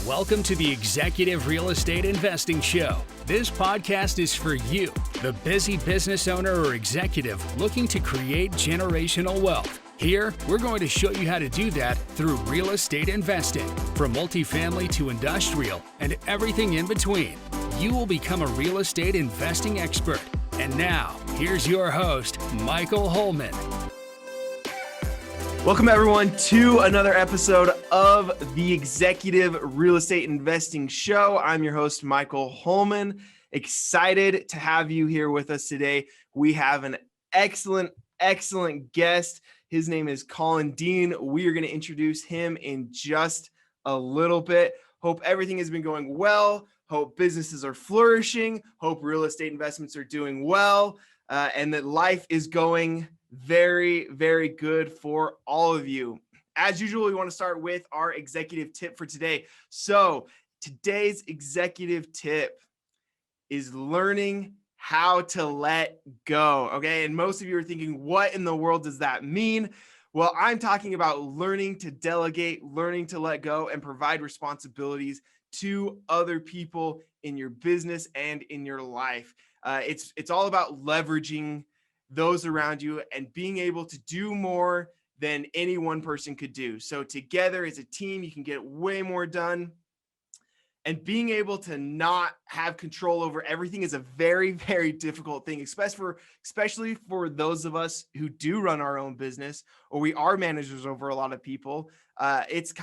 Welcome to the Executive Real Estate Investing Show. This podcast is for you, the busy business owner or executive looking to create generational wealth. Here, we're going to show you how to do that through real estate investing, from multifamily to industrial and everything in between. You will become a real estate investing expert. And now, here's your host, Michael Holman. Welcome everyone to another episode of the Executive Real Estate Investing Show. I'm your host, Michael Holman. Excited to have you here with us today. We have an excellent guest. His name is Collin Dean. We are going to introduce him in just a little bit. Hope everything has been going well. Hope businesses are flourishing. Hope real estate investments are doing well, and that life is going very, very good for all of you. As usual, we want to start with our executive tip for today. So today's executive tip is learning how to let go. Okay. And most of you are thinking, what in the world does that mean? Well, I'm talking about learning to delegate, learning to let go and provide responsibilities to other people in your business and in your life. It's all about leveraging those around you and being able to do more than any one person could do. So together as a team, you can get way more done. And being able to not have control over everything is a very, very difficult thing, especially for those of us who do run our own business or we are managers over a lot of people. It's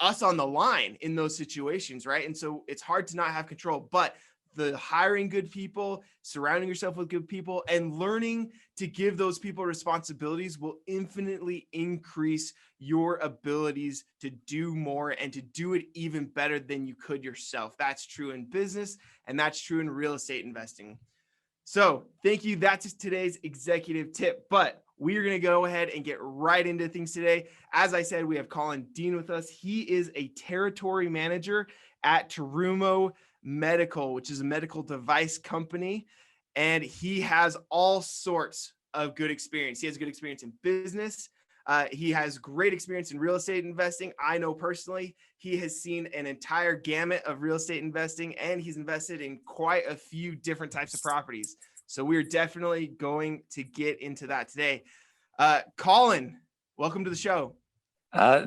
us on the line in those situations, right? And so it's hard to not have control, but the hiring good people, surrounding yourself with good people, and learning to give those people responsibilities will infinitely increase your abilities to do more and to do it even better than you could yourself. That's true in business, and that's true in real estate investing. So thank you. That's today's executive tip, but we are going to go ahead and get right into things today. As I said, we have Collin Dean with us. He is a territory manager at Terumo Medical, which is a medical device company, and he has all sorts of good experience. He has good experience in business. He has great experience in real estate investing. I know personally, he has seen an entire gamut of real estate investing, and he's invested in quite a few different types of properties. So we're definitely going to get into that today. Collin, welcome to the show.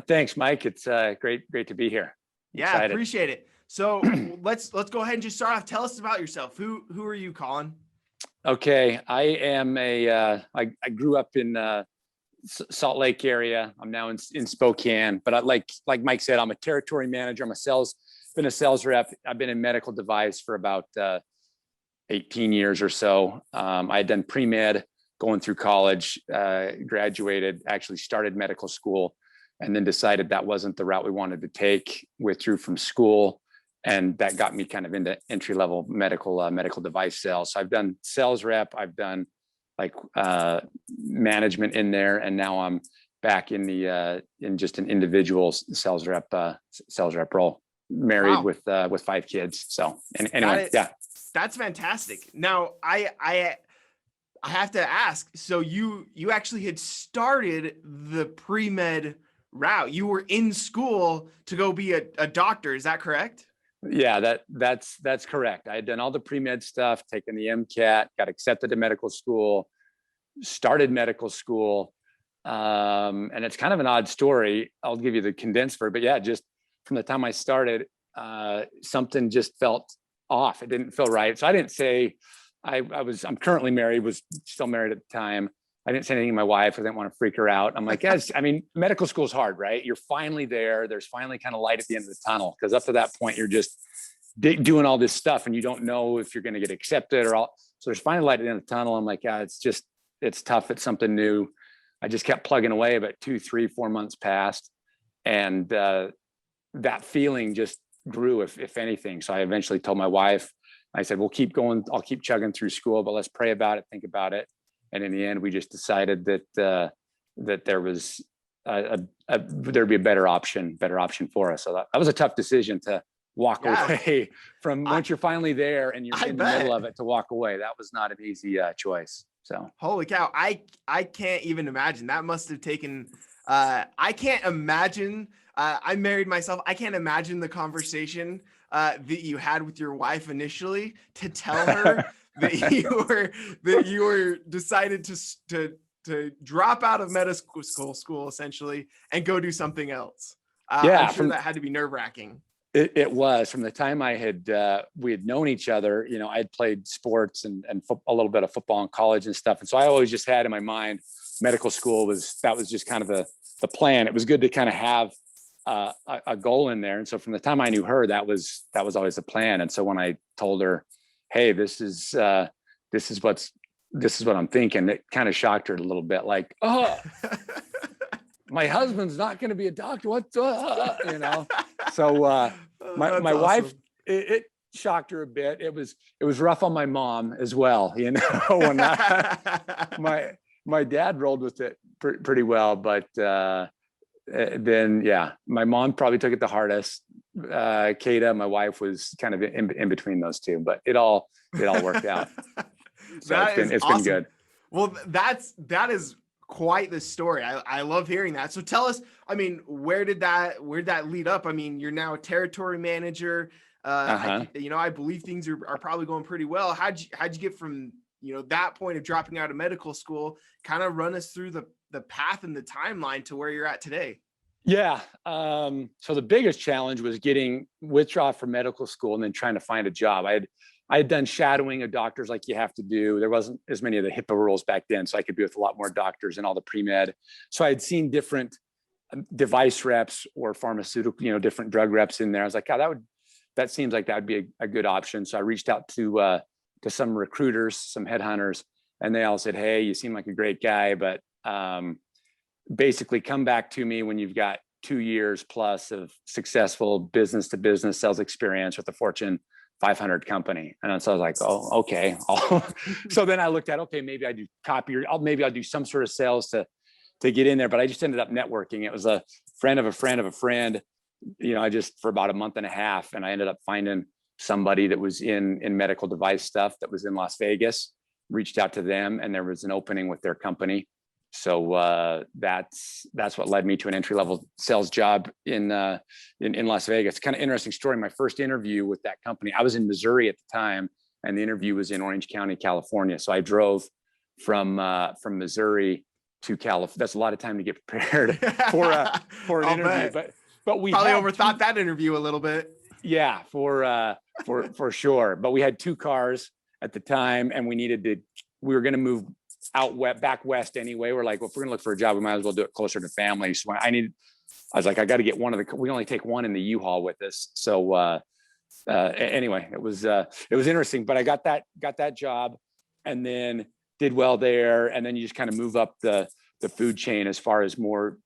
Thanks, Mike. It's great to be here. Yeah, Excited. Appreciate it. So let's go ahead and just start off. Tell us about yourself. Who are you, Collin? Okay, I am I grew up in Salt Lake area. I'm now in Spokane, but like Mike said, I'm a territory manager. I'm been a sales rep. I've been in medical device for about 18 years or so. I had done pre-med going through college, graduated, actually started medical school, and then decided that wasn't the route we wanted to take. Withdrew from school. And that got me kind of into entry-level medical device sales. So I've done sales rep, I've done management in there, and now I'm back in just an individual sales rep role. Married wow. with 5 kids. So anyway, yeah, that's fantastic. Now I have to ask. So you actually had started the pre-med route. You were in school to go be a doctor. Is that correct? Yeah, that's correct. I had done all the pre-med stuff, taken the MCAT, got accepted to medical school, started medical school. And it's kind of an odd story. I'll give you the condensed version, but yeah, just from the time I started, something just felt off. It didn't feel right. So I didn't say I'm currently married, was still married at the time. I didn't say anything to my wife. I didn't want to freak her out. I'm like, yes, I mean, medical school is hard, right? You're finally there. There's finally kind of light at the end of the tunnel. Because up to that point, you're just doing all this stuff and you don't know if you're going to get accepted or all. So there's finally light at the end of the tunnel. I'm like, yeah, it's tough. It's something new. I just kept plugging away, but 2, 3, 4 months passed. And that feeling just grew, if anything. So I eventually told my wife, I said, we'll keep going. I'll keep chugging through school, but let's pray about it, think about it. And in the end, we just decided that there was there'd be a better option for us. So that was a tough decision to walk away from once you're finally there and you're in the middle of it, to walk away. That was not an easy choice. So holy cow, I can't even imagine. That must have taken. I can't imagine I'm married myself. I can't imagine the conversation that you had with your wife initially to tell her that you were decided to drop out of medical school essentially and go do something else. I'm sure that had to be nerve-wracking. It was. From the time we had known each other, I had played sports and a little bit of football in college and stuff. And so I always just had in my mind, medical school was just kind of the plan. It was good to kind of have a goal in there. And so from the time I knew her, that was always the plan. And so when I told her, hey, this is what I'm thinking, it kind of shocked her a little bit, like, oh, my husband's not going to be a doctor. What's So my wife, it shocked her a bit. It was rough on my mom as well. When my dad rolled with it pretty well, but then my mom probably took it the hardest. Kata, my wife, was kind of in between those two, but it all worked out. So it's been good. Well, that is quite the story. I love hearing that. So tell us, where did that lead up? You're now a territory manager. I believe things are probably going pretty well. How'd you get from, that point of dropping out of medical school? Kind of run us through the path and the timeline to where you're at today. Yeah. So the biggest challenge was getting withdraw from medical school and then trying to find a job. I had done shadowing of doctors like you have to do. There wasn't as many of the HIPAA rules back then, so I could be with a lot more doctors and all the pre-med. So I had seen different device reps or pharmaceutical, different drug reps in there. I was like, oh, that seems like that would be a good option. So I reached out to some recruiters, some headhunters, and they all said, hey, you seem like a great guy, but basically come back to me when you've got 2 years plus of successful business to business sales experience with a Fortune 500 company. And so I was like, oh, okay. So then I looked at, okay, maybe I do copy, or maybe I'll do some sort of sales to get in there. But I just ended up networking. It was a friend of a friend of a friend, I just, for about a month and a half, and I ended up finding somebody that was in medical device stuff that was in Las Vegas, reached out to them, and there was an opening with their company. So that's what led me to an entry-level sales job in Las Vegas. Kind of interesting story. My first interview with that company, I was in Missouri at the time, and the interview was in Orange County, California. So I drove from Missouri to California. That's a lot of time to get prepared for an interview. But we probably overthought that interview a little bit. Yeah, for sure. But we had 2 cars at the time, and we were going to move back west anyway. We're like, well, if we're gonna look for a job, we might as well do it closer to family. So I was like, I got to get we only take one in the U-Haul with us. So anyway, it was interesting, but I got that job and then did well there. And then you just kind of move up the food chain as far as more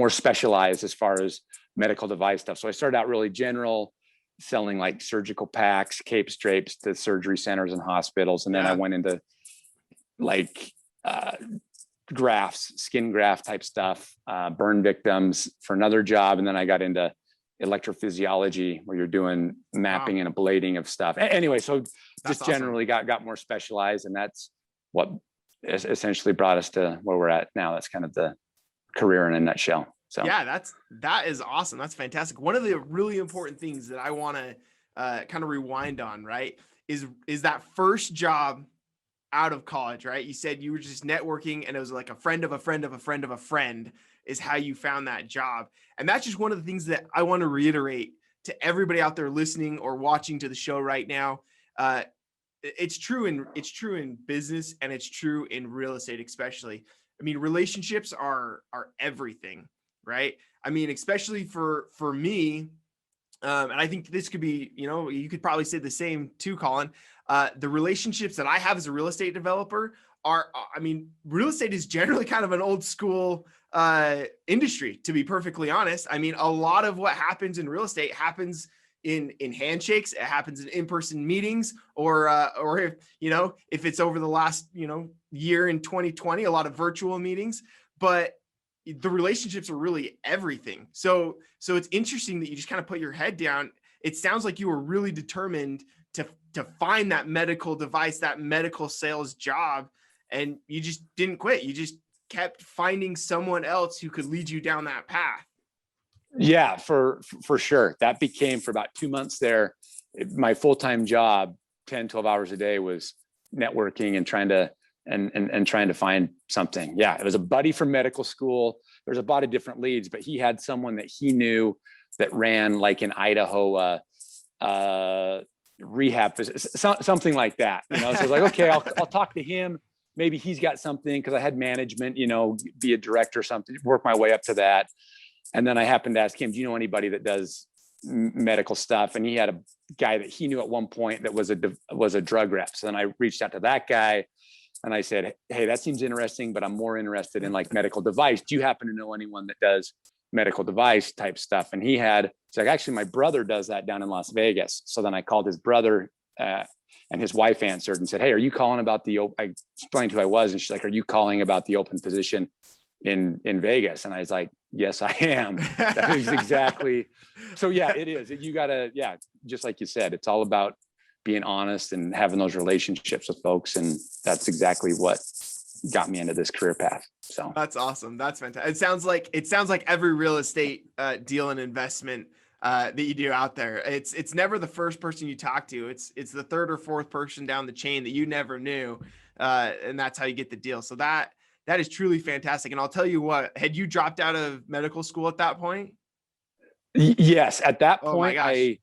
specialized as far as medical device stuff. So I started out really general, selling like surgical packs, capes, drapes to surgery centers and hospitals. And then I went into like grafts, skin graft type stuff, burn victims for another job. And then I got into electrophysiology, where you're doing mapping and ablating of stuff. Anyway, so just awesome. Generally got more specialized, and that's what essentially brought us to where we're at now. That's kind of the career in a nutshell. So yeah, that is awesome. That's fantastic. One of the really important things that I want to kind of rewind on, right, is that first job out of college, right? You said you were just networking, and it was like a friend of a friend of a friend of a friend is how you found that job. And that's just one of the things that I want to reiterate to everybody out there listening or watching to the show right now. It's true in business, and it's true in real estate, especially. Relationships are everything, right? Especially for me, and I think this could be, you could probably say the same too, Colin. The relationships that I have as a real estate developer are, real estate is generally kind of an old school industry, to be perfectly honest. A lot of what happens in real estate happens in handshakes. It happens in in-person meetings, or if it's over the last, year in 2020, a lot of virtual meetings, but the relationships are really everything. So it's interesting that you just kind of put your head down. It sounds like you were really determined to find that medical device, that medical sales job, and you just didn't quit. You just kept finding someone else who could lead you down that path. Yeah, for sure. That became, for about 2 months there, my full-time job, 10, 12 hours a day, was networking and trying to find something. Yeah, it was a buddy from medical school. There's a lot of different leads, but he had someone that he knew that ran, like in Idaho, rehab, something like that. So I was like, okay, I'll talk to him. Maybe he's got something, because I had management, be a director or something, work my way up to that. And then I happened to ask him, do you know anybody that does medical stuff? And he had a guy that he knew at one point that was a drug rep. So then I reached out to that guy and I said, hey, that seems interesting, but I'm more interested in like medical device. Do you happen to know anyone that does medical device type stuff? And he's like, actually, my brother does that down in Las Vegas. So then I called his brother, and his wife answered and said, hey, are you calling about I explained who I was. And she's like, are you calling about the open position in Vegas? And I was like, yes, I am. That is exactly. So yeah, it is. You gotta, just like you said, it's all about being honest and having those relationships with folks. And that's exactly what got me into this career path. So that's awesome. That's fantastic. It sounds like every real estate deal and investment that you do out there, it's never the first person you talk to. It's the third or fourth person down the chain that you never knew. And that's how you get the deal. So that is truly fantastic. And I'll tell you what, had you dropped out of medical school at that point? Yes. At that point, I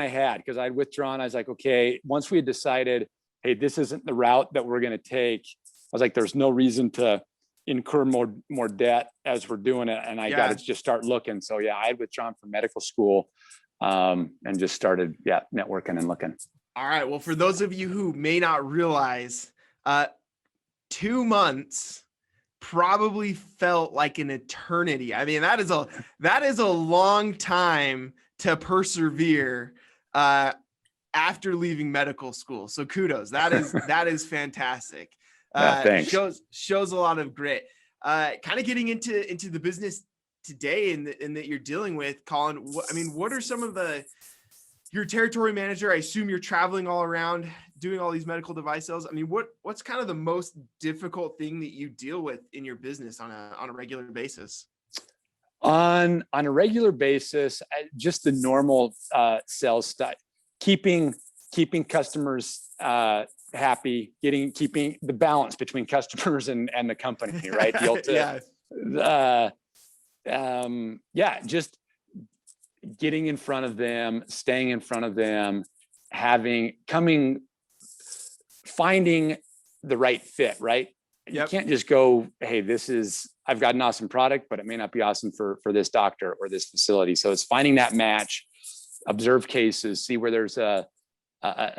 had, because I'd withdrawn. I was like, okay, once we had decided, hey, this isn't the route that we're going to take, I was like, there's no reason to incur more debt as we're doing it. And I got to just start looking. So yeah, I had withdrawn from medical school, and just started, networking and looking. All right. Well, for those of you who may not realize, 2 months probably felt like an eternity. I mean, that is a long time to persevere after leaving medical school. So kudos. That is fantastic. Thanks. Shows a lot of grit. Kind of getting into the business today and that you're dealing with, Colin. What are some of your territory manager? I assume you're traveling all around doing all these medical device sales. What's kind of the most difficult thing that you deal with in your business on a regular basis? On a regular basis, just the normal sales stuff, keeping customers happy, keeping the balance between customers and the company, right? Just getting in front of them, staying in front of them, finding the right fit, right? Yep. You can't just go, hey, I've got an awesome product, but it may not be awesome for this doctor or this facility. So it's finding that match, observe cases, see where there's a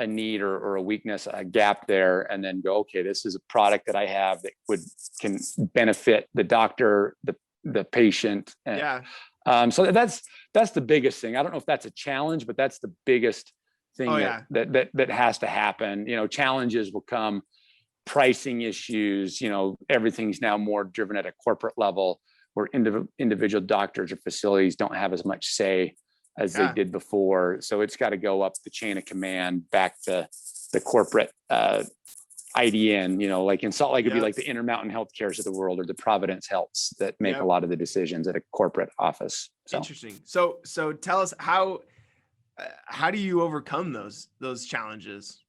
need or a weakness, a gap there, and then go, okay, this is a product that I have that can benefit the doctor, the patient. So that's the biggest thing. I don't know if that's a challenge, but that's the biggest thing that has to happen. Challenges will come, pricing issues, everything's now more driven at a corporate level where individual doctors or facilities don't have as much say as they did before. So it's got to go up the chain of command back to the corporate IDN, like in Salt Lake, it'd be like the Intermountain Healthcares of the world or the Providence Healths that make a lot of the decisions at a corporate office. So. Interesting. So tell us how do you overcome those challenges?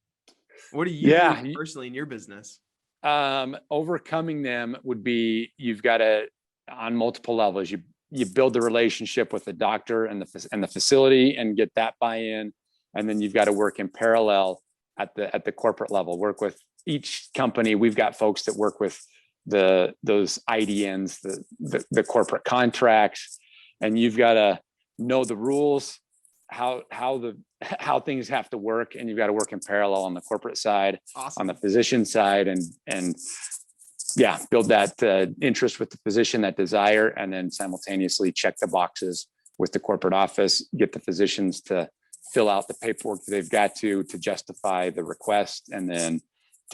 What do you do personally in your business? Overcoming them would be, you've got to, on multiple levels, you build the relationship with the doctor and the facility and get that buy-in. And then you've got to work in parallel at the corporate level, work with each company. We've got folks that work with those IDNs, the corporate contracts, and you've got to know the rules, how things have to work, and you've got to work in parallel on the corporate side, on the physician side, and build that interest with the physician, that desire, and then simultaneously check the boxes with the corporate office, get the physicians to fill out the paperwork that they've got to justify the request, and then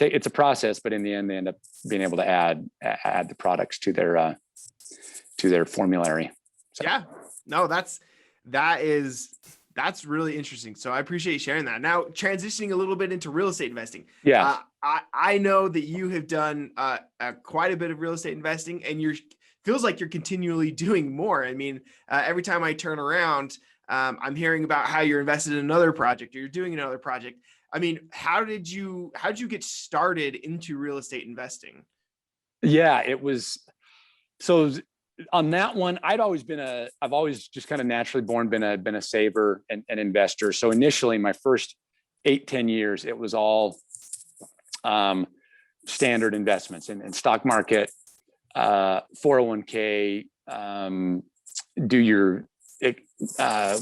it's a process, but in the end, they end up being able to add the products to their formulary. So. Yeah, no, that's really interesting. So I appreciate you sharing that. Now, transitioning a little bit into real estate investing. Yeah. I know that you have done quite a bit of real estate investing, and you're feels like you're continually doing more. I mean, every time I turn around, I'm hearing about how you're invested in another project or you're doing another project. I mean, how did you get started into real estate investing? Yeah, it was. So on that one, I've always just kind of naturally born, been a saver and an investor. So initially my first 8-10 years, it was all standard investments in stock market, 401k, do your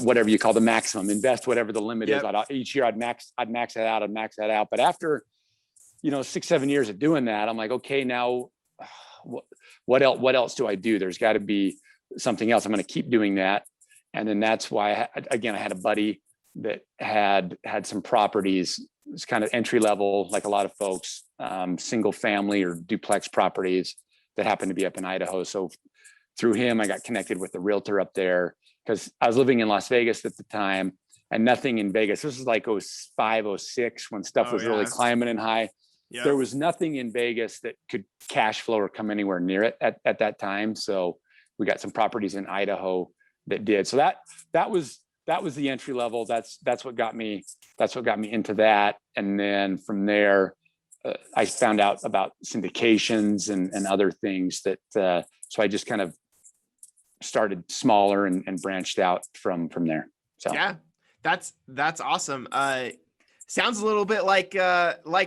whatever you call the maximum, invest whatever the limit is. Each year I'd max that out. But after, 6-7 years of doing that, I'm like, okay, now what else do I do? There's got to be something else. I'm going to keep doing that. And then that's why I had a buddy that had some properties. It's kind of entry level, like a lot of folks, single family or duplex properties that happened to be up in Idaho. So through him, I got connected with the realtor up there because I was living in Las Vegas at the time, and nothing in Vegas. This was like 05, 06 when stuff was really climbing and high. Yep. There was nothing in Vegas that could cash flow or come anywhere near it at that time. So we got some properties in Idaho that did. So that was the entry level. That's what got me into that. And then from there, I found out about syndications and other things that, so I just kind of started smaller and branched out from there. So yeah, that's awesome. Sounds a little bit like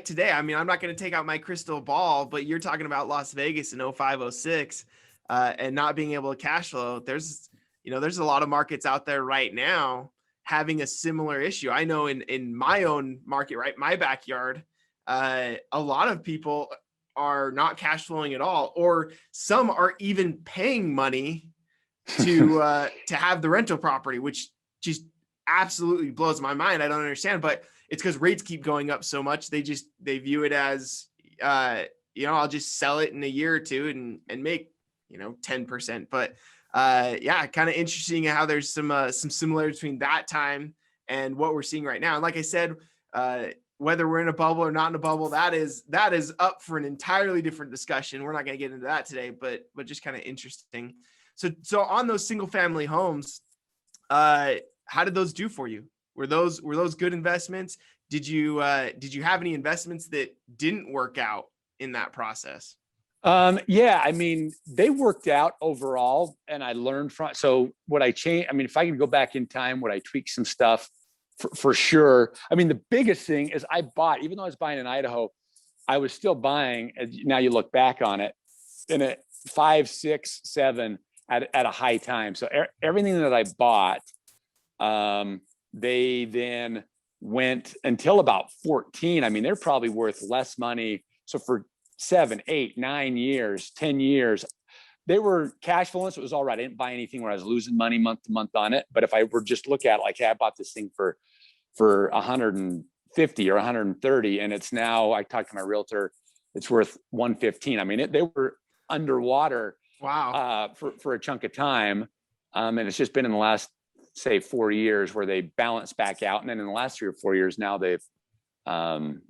today. I mean, I'm not going to take out my crystal ball, but you're talking about Las Vegas in 05, 06, and not being able to cash flow. There's a lot of markets out there right now having a similar issue. I know in my own market, right, my backyard, a lot of people are not cash flowing at all, or some are even paying money to have the rental property, which just absolutely blows my mind. I don't understand, but it's because rates keep going up so much. They view it as, I'll just sell it in a year or two and make, 10%. But kind of interesting how there's some similarities between that time and what we're seeing right now. And like I said, whether we're in a bubble or not in a bubble, that is up for an entirely different discussion. We're not going to get into that today, but just kind of interesting. So on those single family homes, how did those do for you? Were those good investments? Did you have any investments that didn't work out in that process? Yeah, I mean, they worked out overall, and I learned from. So what I changed, I mean, if I could go back in time, would I tweak some stuff? For sure. I mean, the biggest thing is I bought, even though I was buying in Idaho, I was still buying. Now you look back on it, in a 5, 6, 7 at a high time. So everything that I bought, they then went until about 14. I mean, they're probably worth less money. So for 7, 8, 9 years, 10 years, they were cash flowing. So it was all right. I didn't buy anything where I was losing money month to month on it. But if I were just look at it like, hey, I bought this thing for 150 or 130, and it's now, I talked to my realtor, it's worth 115. I mean, they were underwater. Wow. For a chunk of time. And it's just been in the last, say, 4 years where they balanced back out. And then in the last 3 or 4 years, now they've done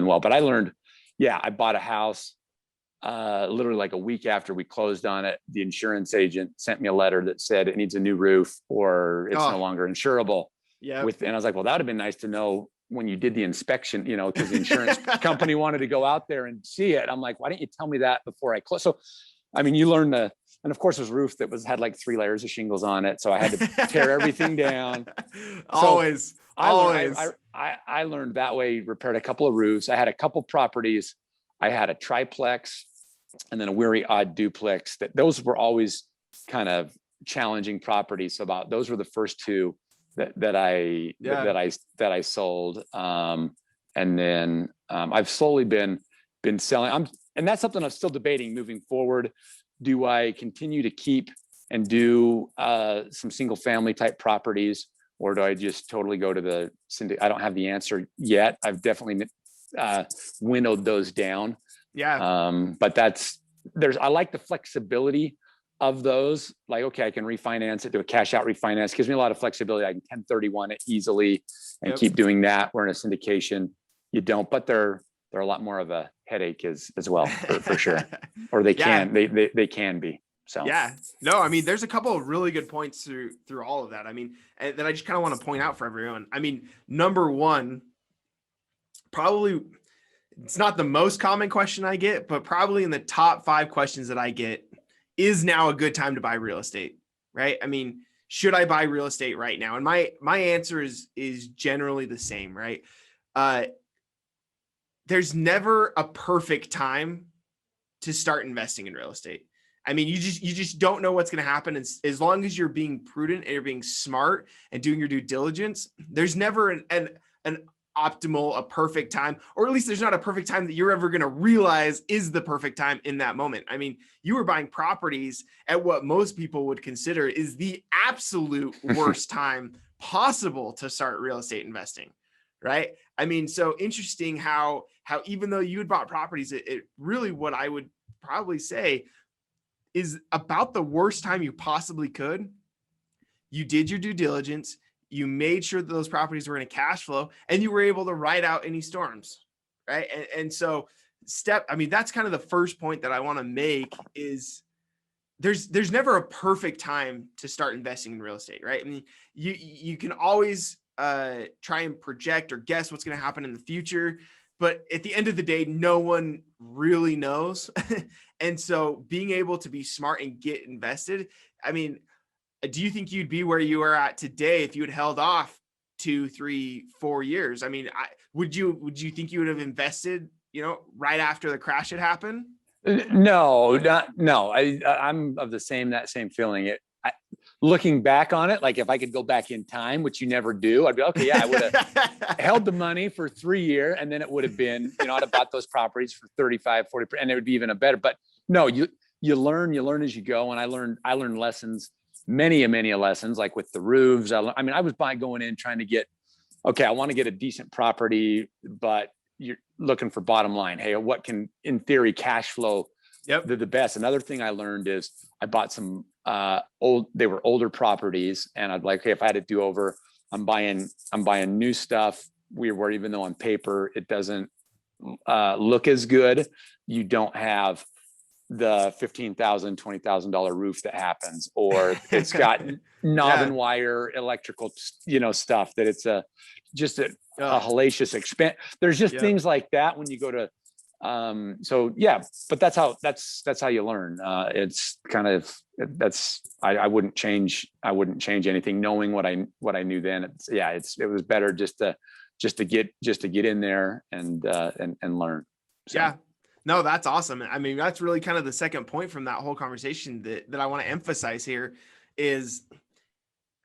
well. But I learned, I bought a house literally like a week after we closed on it. The insurance agent sent me a letter that said it needs a new roof or it's no longer insurable. Yeah. And I was like, well, that would have been nice to know when you did the inspection, because the insurance company wanted to go out there and see it. I'm like, why didn't you tell me that before I closed? So, I mean, you learn and of course, it was a roof that had like 3 layers of shingles on it. So I had to tear everything down. Always. I learned that way, repaired a couple of roofs. I had a couple properties. I had a triplex and then a very odd duplex. Those were always kind of challenging properties. So those were the first 2 that I sold. And then I've slowly been selling. And that's something I'm still debating moving forward. Do I continue to keep and do some single family type properties, or do I just totally go to the syndicate? I don't have the answer yet. I've definitely winnowed those down. Yeah. But I like the flexibility of those. Like, okay, I can refinance it, do a cash out refinance. It gives me a lot of flexibility. I can 1031 it easily and keep doing that. Where in a syndication, you don't, but they're a lot more of a headache as well, for sure. Or they can be. So yeah, no, I mean, there's a couple of really good points through all of that. I mean, and that I just kind of want to point out for everyone. I mean, number one, probably it's not the most common question I get, but probably in the top 5 questions that I get is now a good time to buy real estate, right? I mean, should I buy real estate right now? And my answer is generally the same, right? There's never a perfect time to start investing in real estate. I mean, you just don't know what's going to happen. As long as you're being prudent and you're being smart and doing your due diligence, there's never an optimal, a perfect time, or at least there's not a perfect time that you're ever going to realize is the perfect time in that moment. I mean, you were buying properties at what most people would consider is the absolute worst time possible to start real estate investing, right? I mean, so interesting how even though you had bought properties, it really, what I would probably say is about the worst time you possibly could. You did your due diligence. You made sure that those properties were in a cash flow, and you were able to ride out any storms, right? And so that's kind of the first point that I want to make is there's never a perfect time to start investing in real estate, right? I mean, you can always try and project or guess what's going to happen in the future, but at the end of the day, no one really knows. And so being able to be smart and get invested, I mean, do you think you'd be where you are at today if you had held off 2, 3, 4 years? I mean, would you think you would have invested, right after the crash had happened? No. I'm of that same feeling. Looking back on it, like if I could go back in time, which you never do, I'd be okay. Yeah, I would have held the money for 3 years, and then it would have been, I'd have bought those properties for 35, 40%, and it would be even a better. But no, you learn as you go. And I learned lessons, many lessons, like with the roofs. I was going in trying to get, okay, I want to get a decent property, but you're looking for bottom line. Hey, what can, in theory, cash flow the best? Another thing I learned is I bought some they were older properties, and I'd like, okay, if I had to do over, I'm buying new stuff where even though on paper it doesn't look as good, you don't have the $15,000, $20,000 roof that happens, or it's got knob and wire electrical, stuff that it's just a hellacious expense. There's just things like that when you go to, but that's how you learn. It's kind of, I wouldn't change anything knowing what I knew then. It was better just to get in there and learn. So. Yeah. No, that's awesome. I mean, that's really kind of the second point from that whole conversation that I want to emphasize here is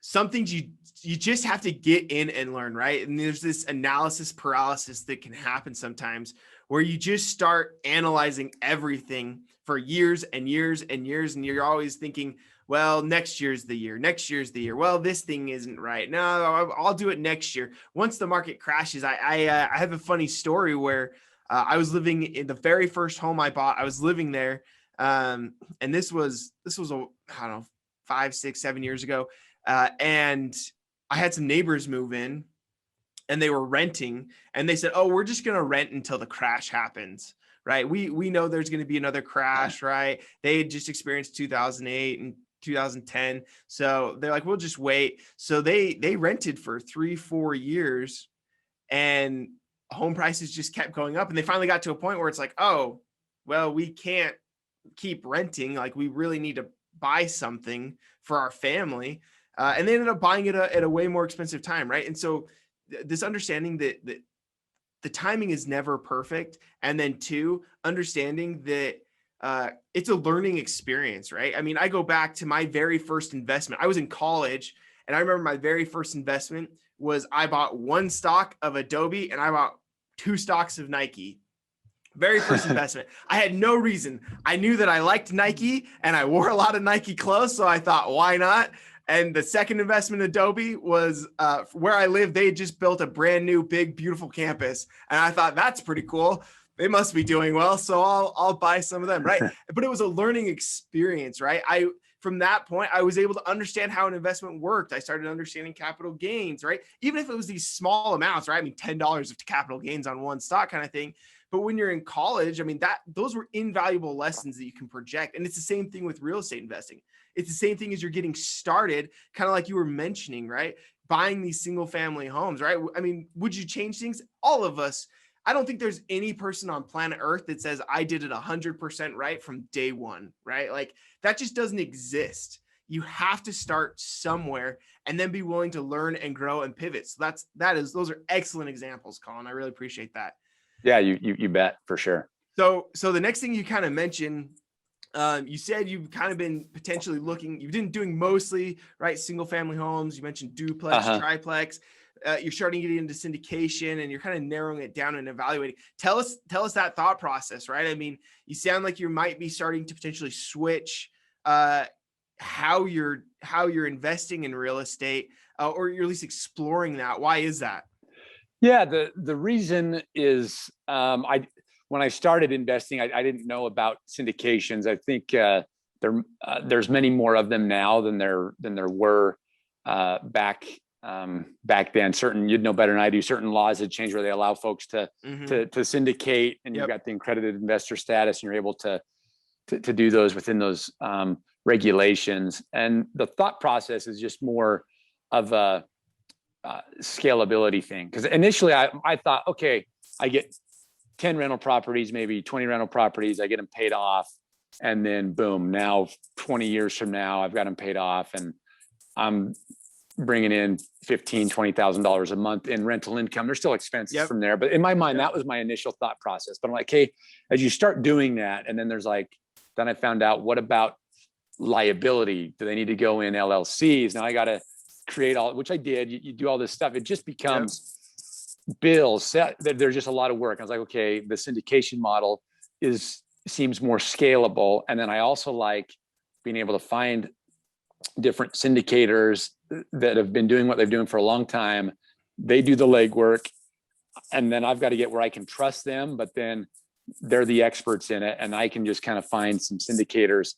some things you just have to get in and learn, right? And there's this analysis paralysis that can happen sometimes where you just start analyzing everything for years and years and years. And you're always thinking, well, next year's the year. Well, this thing isn't right. No, I'll do it next year. Once the market crashes, I have a funny story where I was living in the very first home I bought. I was living there. And this was, I don't know, 5, 6, 7 years ago. And I had some neighbors move in and they were renting, and they said, oh, we're just going to rent until the crash happens. Right. We know there's going to be another crash, right? They had just experienced 2008 and 2010. So they're like, we'll just wait. So they rented for 3, 4 years, and home prices just kept going up. And they finally got to a point where it's like, oh, well, we can't keep renting. Like, we really need to buy something for our family. And they ended up buying it at a way more expensive time. Right. And so this understanding that the timing is never perfect. And then 2, understanding that it's a learning experience, right? I mean, I go back to my very first investment. I was in college, and I remember my very first investment was I bought 1 stock of Adobe and I bought 2 stocks of Nike. Very first investment. I had no reason. I knew that I liked Nike and I wore a lot of Nike clothes. So I thought, why not? And the second investment, Adobe, was where I live. They had just built a brand new, big, beautiful campus. And I thought, that's pretty cool. They must be doing well. So I'll buy some of them, right? But it was a learning experience, right? From that point, I was able to understand how an investment worked. I started understanding capital gains, right? Even if it was these small amounts, right? I mean, $10 of capital gains on 1 stock kind of thing. But when you're in college, I mean, those were invaluable lessons that you can project. And it's the same thing with real estate investing. It's the same thing as you're getting started, kind of like you were mentioning, right? Buying these single family homes, right? I mean, would you change things? All of us. I don't think there's any person on planet Earth that says I did it 100% right from day one, right? Like that just doesn't exist. You have to start somewhere and then be willing to learn and grow and pivot. So those are excellent examples, Colin. I really appreciate that. Yeah, you bet, for sure. So the next thing you kind of mentioned, you said you've kind of been potentially looking, you've been doing mostly, right, single family homes. You mentioned duplex, triplex. You're starting to get into syndication and you're kind of narrowing it down and evaluating. Tell us that thought process, right? I mean, you sound like you might be starting to potentially switch how you're investing in real estate, or you're at least exploring that. Why is that? Yeah, the reason is when I started investing, I didn't know about syndications. I think there's many more of them now than there were back then. You'd know better than I do. Certain laws had changed where they allow folks to syndicate, and you've got the accredited investor status, and you're able to do those within those regulations. And the thought process is just more of a scalability thing. Because initially I thought, okay, I get 10 rental properties, maybe 20 rental properties, I get them paid off. And then boom, now 20 years from now, I've got them paid off and I'm bringing in $15,000, $20,000 a month in rental income. There's still expenses from there. But in my mind, that was my initial thought process. But I'm like, hey, as you start doing that, and then then I found out, what about liability? Do they need to go in LLCs? Now I got to create which I did. You do all this stuff. It just becomes bills. There's just a lot of work. I was like, okay, the syndication model seems more scalable. And then I also like being able to find different syndicators that have been doing what they've doing for a long time. They do the legwork, and then I've got to get where I can trust them, but then they're the experts in it, and I can just kind of find some syndicators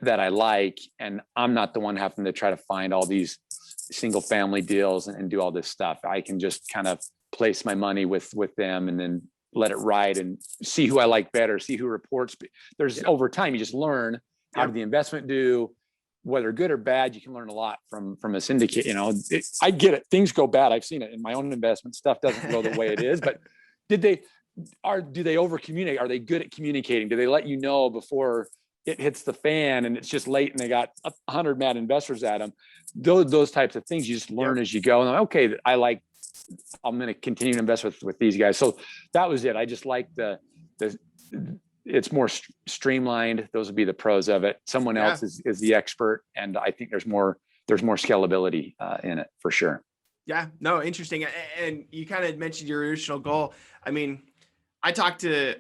that I like, and I'm not the one having to try to find all these single family deals and do all this stuff. I can just kind of place my money with them and then let it ride and see who I like better, see who reports. There's over time, you just learn how did the investment do, whether good or bad. You can learn a lot from a syndicate. I get it. Things go bad. I've seen it in my own investment. Stuff doesn't go the way it is, but do they over communicate? Are they good at communicating? Do they let you know before it hits the fan and it's just late and they got 100 mad investors at them? Those types of things you just learn as you go. And I'm okay, I'm going to continue to invest with these guys. So that was it. I just like it's more streamlined. Those would be the pros of it. Someone else is the expert. And I think there's more scalability in it for sure. Yeah, no, interesting. And you kind of mentioned your original goal. I mean, I talk to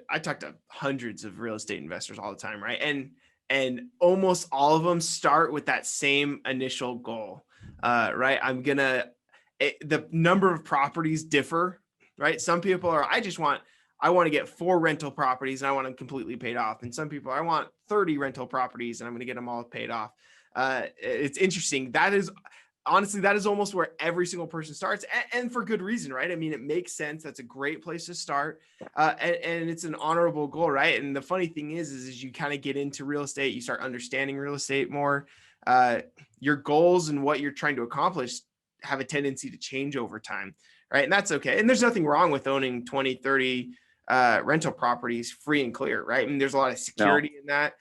hundreds of real estate investors all the time, right? And almost all of them start with that same initial goal, right? The number of properties differ, right? Some people are, I want to get 4 rental properties and I want them completely paid off. And some people, I want 30 rental properties and I'm going to get them all paid off. It's interesting. That is almost where every single person starts, and for good reason, right? I mean, it makes sense. That's a great place to start. And it's an honorable goal, right? And the funny thing is you kind of get into real estate, you start understanding real estate more. Your goals and what you're trying to accomplish have a tendency to change over time, right? And that's okay. And there's nothing wrong with owning 20, 30 rental properties free and clear, right? I mean, there's a lot of security in that.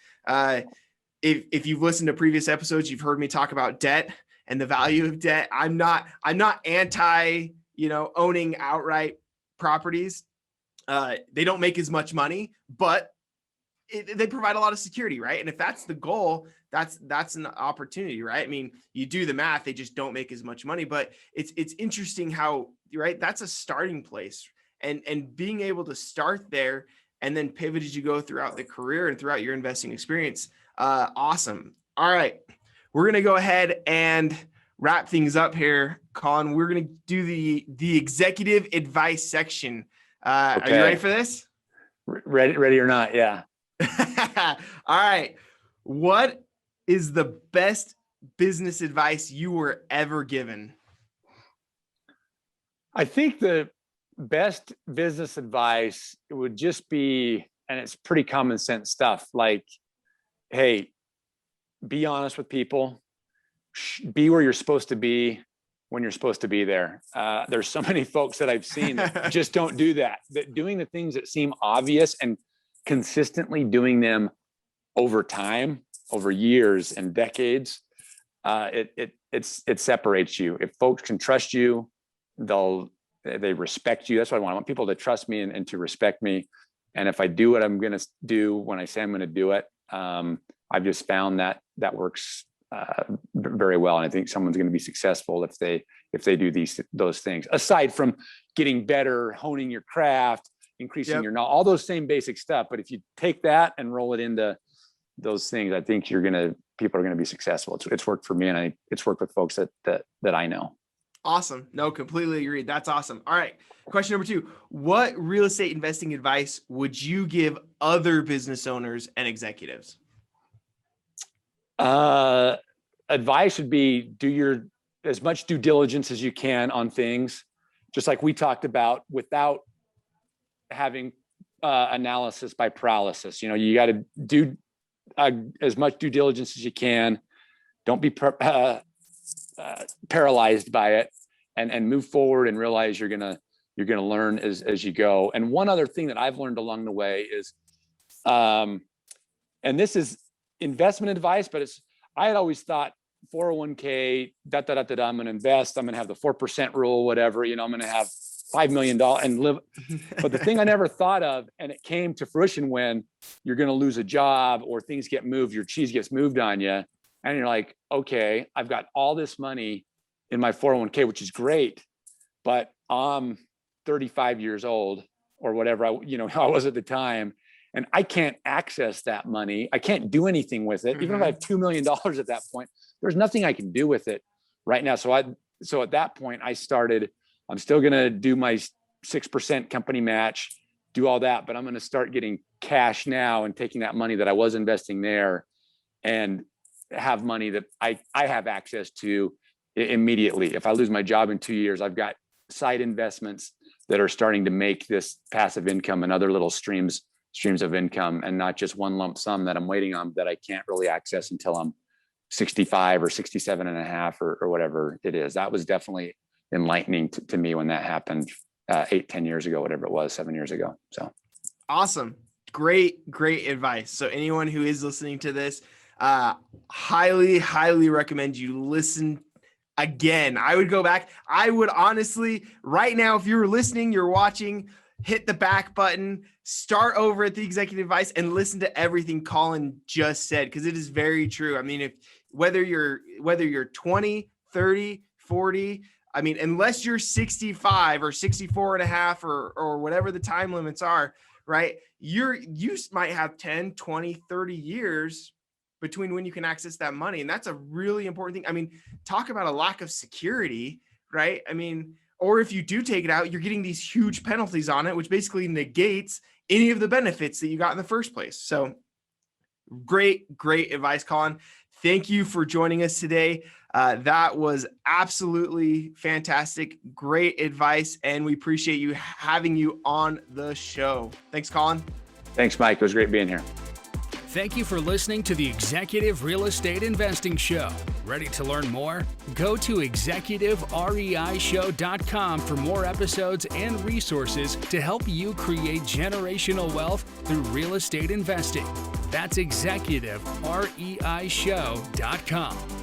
If you've listened to previous episodes, you've heard me talk about debt and the value of debt. I'm not anti, owning outright properties. They don't make as much money, but they provide a lot of security, right? And if that's the goal, that's an opportunity, right? I mean, you do the math, they just don't make as much money, but it's interesting how, right? That's a starting place, and being able to start there and then pivot as you go throughout the career and throughout your investing experience. Awesome. All right. We're going to go ahead and wrap things up here, Colin. We're going to do the executive advice section. Are you ready for this? Ready or not? Yeah. All right. What is the best business advice you were ever given? I think the best business advice, it would just be, and it's pretty common sense stuff, like, hey, be honest with people, be where you're supposed to be when you're supposed to be there. There's so many folks that I've seen that just don't do that, that doing the things that seem obvious and consistently doing them over time, over years and decades, it separates you. If folks can trust you, they respect you. That's what I want. I want people to trust me and to respect me. And if I do what I'm going to do when I say I'm going to do it, I've just found that works very well. And I think someone's going to be successful if they do those things, aside from getting better, honing your craft, increasing your knowledge, all those same basic stuff. But if you take that and roll it into those things, I think people are going to be successful. It's worked for me, and it's worked with folks that I know. Awesome. No, completely agreed. That's awesome. All right. Question number 2, what real estate investing advice would you give other business owners and executives? Advice would be do as much due diligence as you can on things, just like we talked about, without having analysis by paralysis. You got to do as much due diligence as you can. Don't be paralyzed by it, and move forward and realize you're gonna learn as you go. And one other thing that I've learned along the way is, and this is investment advice, but I had always thought 401k, I'm going to invest, I'm going to have the 4% rule, whatever, I'm going to have $5 million and live. But the thing I never thought of, and it came to fruition when you're going to lose a job or things get moved, your cheese gets moved on you. And you're like, okay, I've got all this money in my 401k, which is great, but I'm 35 years old or whatever I was at the time, and I can't access that money. I can't do anything with it. Even if I have $2 million at that point, there's nothing I can do with it right now. So at that point I'm still going to do my 6% company match, do all that, but I'm going to start getting cash now and taking that money that I was investing there and have money that I have access to immediately. If I lose my job in 2 years, I've got side investments that are starting to make this passive income and other little streams of income, and not just one lump sum that I'm waiting on that I can't really access until I'm 65 or 67 and a half or whatever it is. That was definitely enlightening to me when that happened 8-10 years ago, whatever it was, 7 years ago. So awesome. Great advice. So anyone who is listening to this, highly recommend you listen again. I would go back. I would honestly, right now, if you're listening, you're watching, hit the back button, start over at the executive advice and listen to everything Colin just said, because it is very true. I mean, whether you're 20, 30, 40, I mean, unless you're 65 or 64 and a half or whatever the time limits are, right? You might have 10, 20, 30 years between when you can access that money. And that's a really important thing. I mean, talk about a lack of security, right? I mean, or if you do take it out, you're getting these huge penalties on it, which basically negates any of the benefits that you got in the first place. So great advice, Colin. Thank you for joining us today. That was absolutely fantastic. Great advice. And we appreciate you having you on the show. Thanks, Colin. Thanks, Mike. It was great being here. Thank you for listening to the Executive Real Estate Investing Show. Ready to learn more? Go to executivereishow.com for more episodes and resources to help you create generational wealth through real estate investing. That's executivereishow.com.